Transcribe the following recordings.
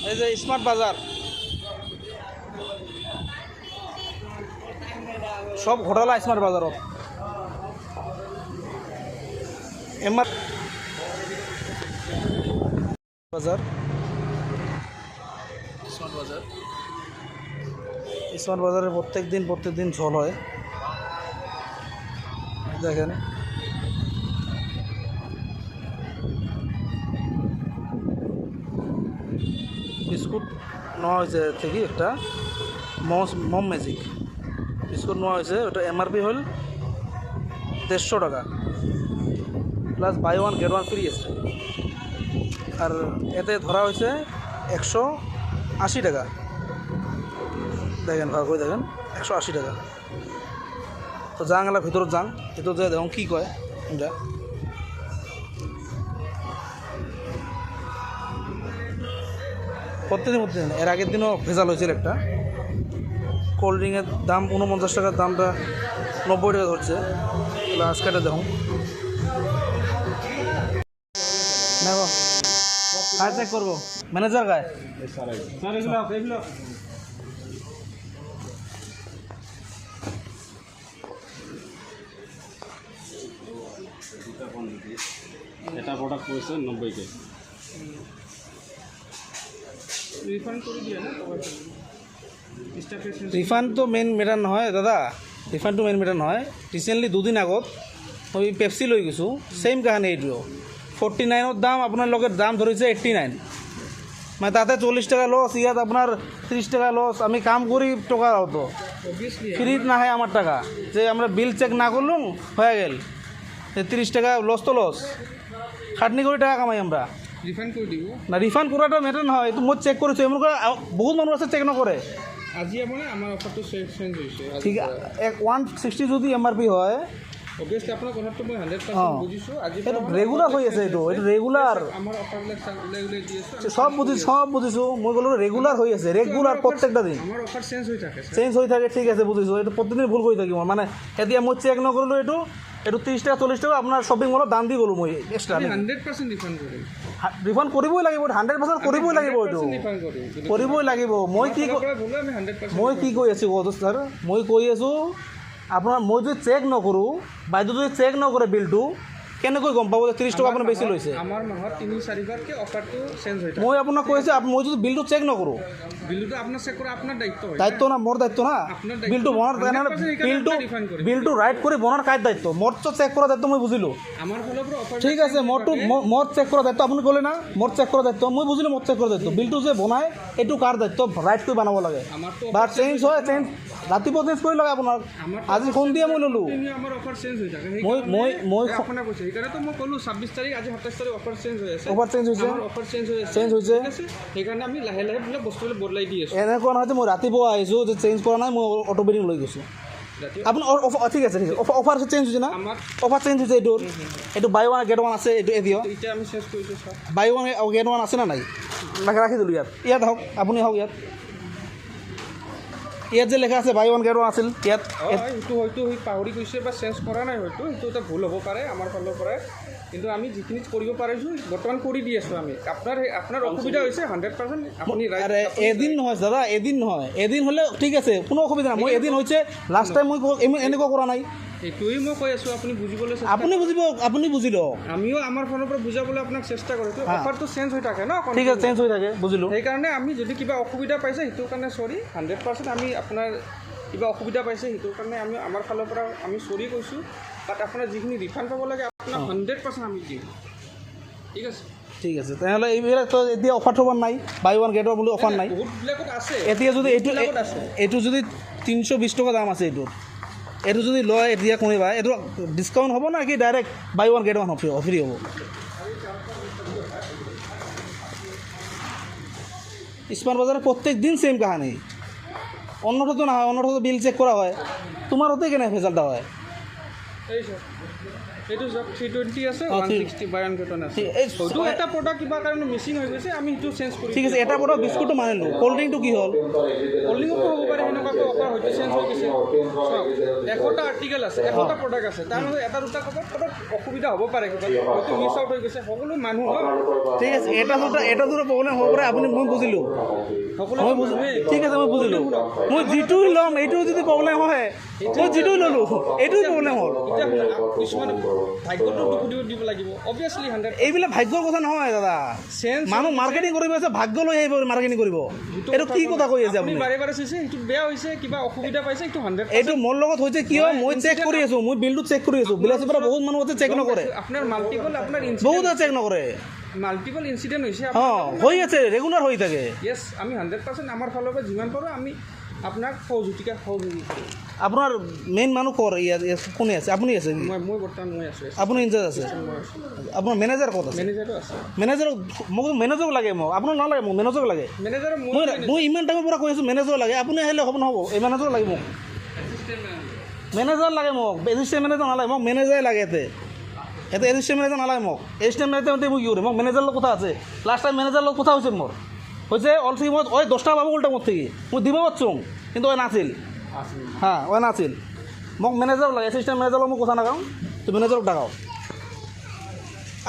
এই যে স্মার্ট বাজার সব ঘোটালা স্মার্ট বাজারত এমার বাজার স্মার্ট বাজারে প্রত্যেক দিন ঝোল হয় দেখেন বিস্কুট নেওয়া হয়েছে থেকে একটা মম ম্যাজিক বিস্কুট নেওয়া হয়েছে ওটা এমআরপি হল 150 টাকা প্লাস বাই ওয়ান গেট ওয়ান ফ্রি আছে আর এতে ধরা হয়েছে 180 টাকা দেখেন ভাগ করে দেখেন 180 টাকা তো যাং এলা ভিতৰত যাং ভিতৰত যাই দেখুন কী কয় এটা প্রত্যেকদিন এর আগের দিনও ভেজাল হয়েছিল একটা কোল্ড ড্রিঙ্কের দাম 49 টাকার দামটা 90 টাকা ধরছে আজকে এটা দেখুন নেব কাজ চেক করবো ম্যানেজার গায়ে এটা প্রোডাক্ট পড়েছে 90 কে রিফান্ড তো মেইন ম্যাটার নহয় দাদা রিফান্ড তো মেইন ম্যাটার নহয় রিসেন্টলি 2 দিন আগত মই পেপসি লৈ গৈছোঁ সেম কাহানী এইটো 49 দাম আপোনাৰ লগত দাম ধৰিছে 89 মানে তাতে 40 টাকা লস ইয়াত আপনার 30 টাকা লস আমি কাম করি টাকা হতো ফ্রিত নাহে আমার টাকা যে আমরা বিল চেক না করলুম হয়ে গেল 30 টাকা লস তো লস খাটনি করে টাকা কামাই আমরা রিফান্ড করে দিব না রিফান্ড করাটা ম্যাটার নহয় তো মই চেক করেছো এমন করে বহুত মানুষ আছে চেক নকরে আজি মানে আমার অফারটো চেঞ্জ হইছে ঠিক 160 যদি এমআরপি হয় অবভিয়াসলি আপনার কথাটো মই 100% বুঝিছো আজি এটা রেগুলার হই আছে এটা রেগুলার আমার অফারবিলাক রেগুলার দিয়েছে সব বুঝিছো মই বলো রেগুলার হই আছে রেগুলার প্রত্যেকটা দিন আমার অফার চেঞ্জ হই থাকে ঠিক আছে বুঝিছো এটা প্রত্যেকদিন ভুল কই থাকি মানে এতিয়া মই চেক নকৰিলো এটো 30 টাকা 40 টাকা আপনার শপিং মলত দাম দি গলো মই এক্সট্রা 100% রিফান্ড করি রিফান্ড কৰিবই লাগিব 100% কৰিবই লাগিব এটো কৰিবই লাগিব মই কি কৈ আছো স্যাৰ মই কৈ আছো আপনাৰ মই যদি চেক নকৰোঁ বাইদেউ যদি চেক নকৰে বিলটো কেনেকৈ গম পাব যে 30 টাকা আপোনাৰ বেছি লৈছে আমার মাহত 3-4 বারকে অফারটো চেঞ্জ হৈ থাকে মই আপোনাক কৈছে মই যদি বিলটো চেক নকৰোঁ বিলটো আপনাৰ চেক কৰা আপনার দায়িত্ব না মোর দায়িত্ব না বিলটো বনার বিলটো রাইট করে বনার কাজ দায়িত্ব মোর তো চেক করা দায়িত্ব মই বুঝিলো আমার ফালৰ পৰা অফার ঠিক আছে মোর চেক করা দায়িত্ব আপুনি ক'লে না মোর চেক করা দায়িত্ব মই বুঝিলো মোর চেক করা দায়িত্ব বিলটো যে বনায় এইটো কাৰ দায়িত্ব ৰাইট কৰি বনাব লাগে বা চেঞ্জ হয় চেঞ্জ ৰাতিপুৱা চেঞ্জ কৰি লাগে আপোনাক আজি সন্ধিয়া মই ল'লো আমাৰ অফাৰ চেঞ্জ হৈ থাকে মই আপোনাক কৈছে সেইকাৰণে তো মই ক'লো 26 তাৰিখ আজি 27 তাৰিখ অফাৰ চেঞ্জ হৈ আছে অফাৰ চেঞ্জ হৈছে আমাৰ অফাৰ চেঞ্জ হৈছে সেইকাৰণে আমি লাহে লাহে বিলাক বস্তুবিলাক বদলাই দি আছো এনেকুৱা নহয় যে মই ৰাতিপুৱা আহিছোঁ যে চেঞ্জ কৰা নাই মই অটো বেডিং লৈ গৈছোঁ আপুনি ঠিক আছে অফাৰ চেঞ্জ হৈছে না অফাৰ চেঞ্জ হৈছে এইটো বাই ওৱান গেট ওৱান আছে এইটো এদিও এতিয়া আমি চেঞ্জ কৰিছোঁ sir buy one get one আছে না নাই ৰাখি দিলোঁ ইয়াত হওক আপুনি হওক ইয়াত যে লেখা আছে বাই ওৱান গেট ওৱান আছিল ইয়াত এইটো হয়তো পাহৰি গৈছে বা চেঞ্জ কৰা নাই হয়তো এইটো এটা ভুল হ'ব পাৰে আমাৰ ফালৰ পৰা কিন্তু আমি যিখিনি কৰিব পাৰিছোঁ বৰ্তমান কৰি দি আছোঁ আমি আপোনাৰ অসুবিধা হৈছে 100% আপুনি এদিন নহয় দাদা এদিন হ'লে ঠিক আছে কোনো অসুবিধা নাই মই এদিন হৈছে লাষ্ট টাইম মই এনেকুৱা কৰা নাই এইটোৱেই মই কৈ আছোঁ আপুনি বুজিবলৈ আপুনি বুজি লওক আমিও আমাৰ ফালৰ পৰা বুজাবলৈ আপোনাক চেষ্টা কৰিছোঁ অফাৰটো চেঞ্জ হৈ থাকে ন ঠিক আছে চেঞ্জ হৈ থাকে বুজিলোঁ সেইকাৰণে আমি যদি কিবা অসুবিধা পাইছে সেইটোৰ কাৰণে চৰি 100% আমি আপোনাৰ কিবা অসুবিধা পাইছে সেইটোৰ কাৰণে আমি আমাৰ ফালৰ পৰা আমি চৰি কৈছোঁ বাট আপোনাৰ যিখিনি ৰিফাণ্ড পাব লাগে আপোনাক 100% আমি দিম ঠিক আছে তেনেহ'লে এইবিলাকতো এতিয়া অফাৰ থ'ব নাই বাই ওৱান গেট ওৱান বুলি অফাৰ নাই বহুতবিলাকত আছে এতিয়া যদি এইটো যদি 320 টকা দাম আছে এইটো যদি লয় এতিয়া কোনোবা এইটো ডিছকাউণ্ট হ'ব না কি direct buy one get one free হ'ব স্মার্ট বাজারে প্রত্যেক দিন সেম কাহানি অন্যটা তো না হয় অন্যটা তো বিল চেক করা হয় তোমার ওতে কেন ভেজালটা হয় এইটো চাওক 320 আছে অঁ, 160 বাই 100 আছে এই হয়তো এটা প্ৰডাক্ট কিবা কাৰণে মিচিং হৈ গৈছে আমি সেইটো চেঞ্জ কৰি ঠিক আছে এটা বড় বিস্কুটটো মানিলোঁ ক'ল্ড ড্ৰিংকটো কি হ'ল কল্ডিংতো হ'ব পাৰে সেনেকুৱাকৈ অফাৰ হয়তো চেঞ্জ হৈ গৈছে চাওক 100টা আৰ্টিকেল আছে 100টা প্ৰডাক্ট আছে তাৰ মাজত এটা দুটা ক'ৰবাত অসুবিধা হ'ব পাৰে ক'ৰবাত হয়তো মিছ আউট হৈ গৈছে সকলো মানুহ হয় ঠিক আছে এটা দুটা প্ৰব্লেম হ'ব পাৰে আপুনি মই বুজিলোঁ সকলো মই বুজি ঠিক আছে মই বুজিলোঁ মই যিটো ল'ম এইটো যদি প্ৰব্লেম হয় মই যিটো ল'লোঁ এইটোৱে প্ৰব্লেম হ'ল এতিয়া কিছুমান ভাগ্যটো দুখ দিব লাগিব অবভিয়াছলি 100 এইবিলাক ভাগ্যৰ কথা নহয় দাদা চেঞ্জ মানুহ মাৰ্কেটিং কৰিব আছে ভাগ্য লৈ আহিব মাৰ্কেটিং কৰিব এইটো কি কথা কৈ আছে আপুনি বাৰে বাৰে চাইছে সেইটো বেয়া হৈছে কিবা অসুবিধা পাইছে এইটো 100 এইটো মোৰ লগত হৈছে কিয় মই চেক কৰি আছোঁ মই বিলটো চেক কৰি আছোঁ বিলাচীৰ পৰা বহুত মানুহ আছে চেক নকৰে আপোনাৰ মাল্টিপল আপোনাৰ বহুত চেক নকৰে মাল্টিপল ইনচিডেণ্ট হৈছে অঁ হৈ আছে ৰেগুলাৰ হৈ থাকে য়েছ আমি 100% আমাৰ ফালৰ পৰা যিমান পাৰোঁ আমি আপোনাক সহযোগী কৰিম আপোনাৰ মেইন মানুহ কৰ ইয়াত কোনে আছে আপুনি আছে নেকি? মই বৰ্তমান মই আছোঁ আপুনি ইনচাৰ্জ আছে মই আছোঁ আপোনাৰ মেনেজাৰ ক'ত আছে মেনেজাৰো আছে মেনেজাৰক মোক মেনেজাৰক লাগে মোক আপোনাক নালাগে মোক মেনেজাৰক লাগে মেনেজাৰ মই ইমান টাইমৰ পৰা কৈ আছোঁ মেনেজাৰ লাগে আপুনি আহিলে হ'ব নহ'ব এই মেনেজাৰ লাগে মোক মেনেজাৰ লাগে মোক এছিষ্টেণ্ট মেনেজাৰ নালাগে মোক মেনেজাৰে লাগে ইয়াতে এছিষ্টেণ্ট মেনেজাৰ নালাগে মোক এছিষ্টেণ্ট মেনেজাৰ মই কি কৰিম মোক মেনেজাৰৰ লগত কথা আছে লাষ্ট টাইম মেনেজাৰৰ লগত কথা হৈছে মোৰ হৈছে অলরেডি মই ওই 10টা পাবো উল্টা মত থেকে মই দিব পারছুম কিন্তু ওই নাছিল হ্যাঁ ওই নাছিল মোক ম্যানেজার লাগে অ্যাসিস্ট্যান্ট ম্যানেজার মোক কথা নাগাও তো ম্যানেজারক ডাকাও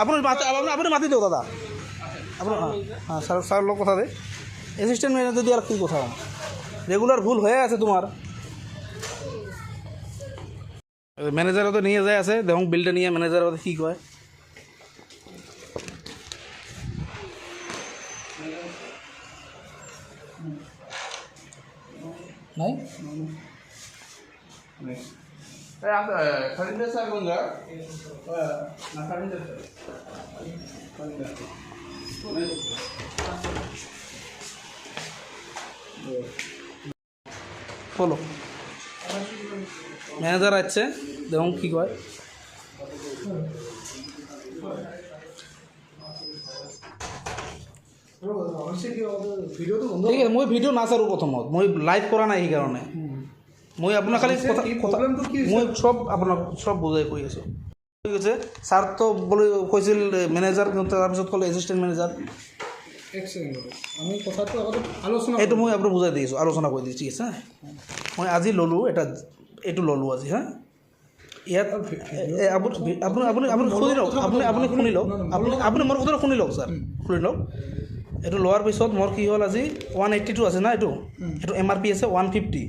আপনি মাতি দিও দাদা আপনার হ্যাঁ স্যার স্যার লোক কথা দে অ্যাসিস্ট্যান্ট ম্যানেজার দিয়ে আর কি কথা রেগুলার ভুল হয়ে আছে তোমার ম্যানেজারও তো নিয়ে যায় আছে দেখুন বিলটা নিয়ে ম্যানেজার কি কয় নাই खरीदे सर बंगा ना खरीदे বলো ম্যানেজার আছে দেখুন কি কয় ঠিক আছে মই ভিডিঅ' নাচাৰোঁ প্ৰথমত মই লাইভ কৰা নাই সেইকাৰণে মই আপোনাৰ খালি মই চব আপোনাক চব বুজাই কৈ আছোঁ ঠিক আছে ছাৰ তো বুলি কৈছিল মেনেজাৰ তাৰপিছত ক'লে এছিষ্টেণ্ট মেনেজাৰ আমি কথাটো আগতে আলোচনা এইটো মই আপোনাক বুজাই দি আছোঁ আলোচনা কৰি দিছোঁ ঠিক আছে মই আজি ল'লোঁ এইটো ল'লোঁ আজি হা ইয়াত আপুনি আপুনি আপুনি শুনি লওক আপুনি শুনি লওক আপুনি মোৰ কথাটো শুনি লওক ছাৰ শুনি লওক এইটো লোৱাৰ পিছত মোৰ কি হ'ল আজি 182 আছে না এইটো MRP আছে 150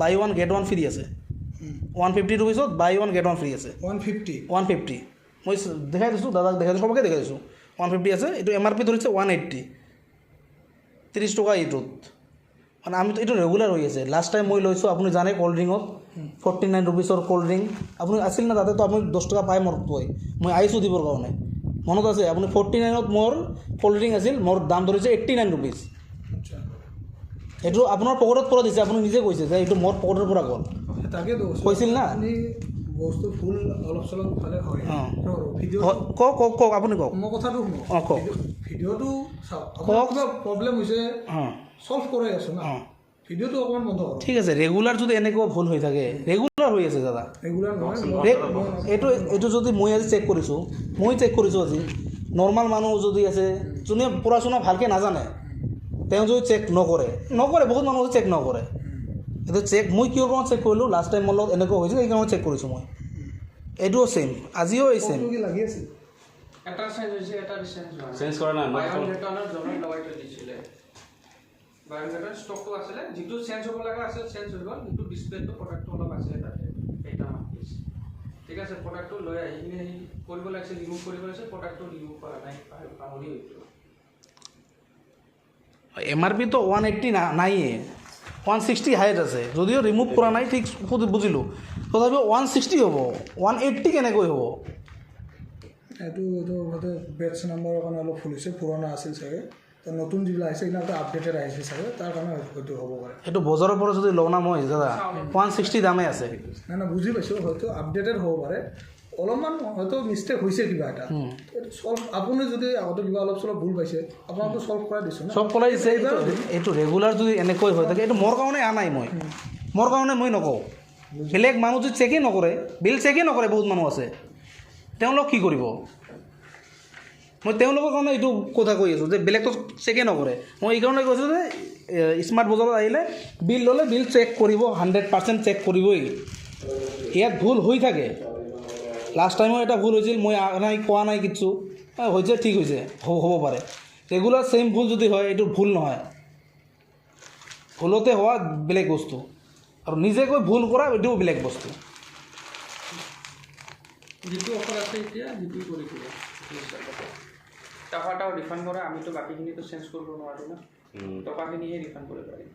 বাই 1 গেট 1 ফ্ৰী আছে 150 পিছত বাই 1 গেট 1 ফ্ৰী আছে 150 মই দেখাই দিছোঁ দাদাক দেখাই দিছোঁ সবকে দেখাই দিছোঁ 150 আছে এইটো MRP ধৰিছে 180 30 টকা এইটোত মানে আমি এইটো ৰেগুলাৰ হৈ আছে লাষ্ট টাইম মই লৈছোঁ আপুনি জানে ক'ল্ড ড্ৰিংকত 49 ৰুপিছৰ ক'ল্ড ড্ৰিংক আপুনি আছিল না তাতে তো আপুনি 10 টকা পাই মোৰ মই আহিছোঁ দিবৰ কাৰণে মনত আছে আপুনি 49ত মোৰ ক'ল্ড ড্ৰিংক আছিল মোৰ দাম ধৰিছে 89 ৰুপিছ এইটো আপোনাৰ পকেটত পৰা দিছে আপুনি নিজে কৈছে যে এইটো মোৰ পকেটৰ পৰা গ'ল তাকেতো কৈছিল না বস্তু ফুল অলপ চলপ ভালে হয় ভিডিঅ' কওক আপুনি কওক মই কথাটো শুনো অঁ কওক ভিডিঅ'টো চাওক কওক কিবা প্ৰব্লেম হৈছে অঁ চল্ভ কৰাই আছোঁ না অঁ ভিডিঅ'টো অকণমান বন্ধ কৰক ঠিক আছে ৰেগুলাৰ যদি এনেকুৱা ভুল হৈ থাকে ৰেগুলাৰ হৈ আছে দাদা ৰেগুলাৰ নহয় এইটো যদি মই আজি চেক কৰিছোঁ আজি নৰ্মেল মানুহ যদি আছে যোনে পঢ়া শুনা ভালকৈ নাজানে তেওঁ যদি চেক নকৰে বহুত মানুহ চেক নকৰে এইটো চেক মই কিয় কাৰণে চেক কৰিলোঁ লাষ্ট টাইম মোৰ লগত এনেকুৱা হৈছিল সেইকাৰণে চেক কৰিছোঁ মই এইটোও ছেইম আজিও এই ছেইম কি লাগি আছে এটা চেঞ্জ হৈছে এটা চেঞ্জ হোৱা চেঞ্জ কৰা নাই বাই ওৱান গেট ওৱানৰ জনত লগাই থৈ দিছিলে বাই ওৱান গেটৰ ষ্টকটো আছিলে যিটো চেঞ্জ হ'ব লগা আছিল চেঞ্জ হৈ গ'ল কিন্তু ডিছপ্লেটো প্ৰডাক্টটো অলপ আছিলে তাতে এটা মাৰ্কিছ ঠিক আছে প্ৰডাক্টটো লৈ আহি কিনে সেই কৰিব লাগিছিল ৰিমুভ কৰিব লাগিছিল প্ৰডাক্টটো ৰিমুভ কৰা নাই পাহৰি গৈছিলোঁ MRP তো 180 নাইয়ে 160 হাইট আছে যদিও ৰিমুভ কৰা নাই ঠিক বুজিলোঁ তথাপিও 160 হ'ব 180 কেনেকৈ হ'ব এইটো হয়তো বেটছ নাম্বাৰৰ কাৰণে অলপ ভুল হৈছে পুৰণা আছিল চাগে তো নতুন যিবিলাক আহিছে সেইবিলাক আপডেটেড আহিছে চাগে তাৰ কাৰণে হয়তো হ'ব পাৰে সেইটো বজাৰৰ পৰা যদি লওঁ না মই দাদা 160 দামে আছে নাই বুজি পাইছোঁ হয়তো আপডেটেড হ'ব পাৰে অলপমান হয়তো মিষ্টেক হৈছে কিবা এটা চল্ভ আপুনি যদি আগতে কিবা অলপ চলপ ভুল পাইছে আপোনাকতো চল্ভ কৰাই দিছোঁ চব কৰাই দিছে এইটো ৰেগুলাৰ যদি এনেকৈ হৈ থাকে এইটো মোৰ কাৰণে অহা নাই মোৰ কাৰণে মই নকওঁ বেলেগ মানুহ যদি চেকেই নকৰে বিল চেকেই নকৰে বহুত মানুহ আছে তেওঁলোক কি কৰিব? মই তেওঁলোকৰ কাৰণে এইটো কথা কৈ আছোঁ যে বেলেগটো চেকে নকৰে। মই এইকাৰণে কৈছোঁ যে স্মাৰ্ট বজাৰত আহিলে বিল ল'লে বিল চেক কৰিব, 100% চেক কৰিবই। ইয়াত ভুল হৈ থাকে। লাষ্ট টাইমো এটা ভুল হৈছিল, মই নাই কোৱা নাই কিছু হৈছে, ঠিক হৈছে, হ'ব পাৰে। ৰেগুলাৰ ছেইম ভুল যদি হয় এইটো ভুল নহয়, ভুলতে হোৱা বেলেগ বস্তু, আৰু নিজে কৈ ভুল কৰা এইটোও বেলেগ বস্তু। যিটো অফাৰ আছে এতিয়া সেইটো কৰি দিব, টকাটাও ৰিফাণ্ড কৰা, আমিতো বাকীখিনিতো চেঞ্জ কৰিব নোৱাৰোঁ না, টকাখিনিহে ৰিফাণ্ড কৰিব পাৰিম।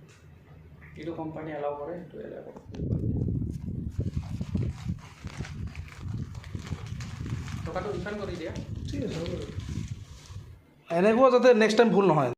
এইটো কোম্পানী এলাউ কৰে, সেইটো এলাউ কৰে। টকাটো ৰিফাণ্ড কৰি দিয়া। ঠিক আছে হ'ব। এনেকুৱা যাতে নেক্সট টাইম ভুল নহয়।